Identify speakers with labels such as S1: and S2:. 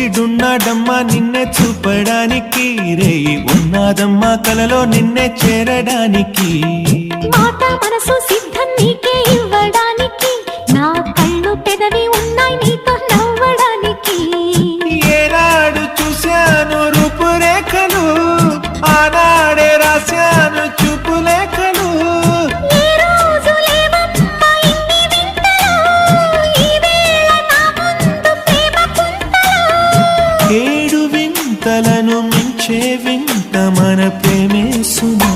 S1: సూర్యుడున్నాడమ్మా నిన్నే చూపడానికి, రేయి ఉన్నాదమ్మా కలలో నిన్నే చేరడానికి.
S2: మాట మనసు సిద్ధం నీకే ఇవ్వడానికి, నా కళ్ళు పెదవి ఉన్నాయి నీతో నవ్వడానికి.
S1: ఏనాడు చూశాను రూపురేఖలు, ఆనాడే రాశాను చూపులేఖలు.
S2: ఏ రోజు లేవమ్మా ఇన్ని వింతలు, ఈ వేళ నా ముందు ప్రేమ కుంతలు.
S1: ఏడు వింతలను మించే వింత మన ప్రేమే సుమా.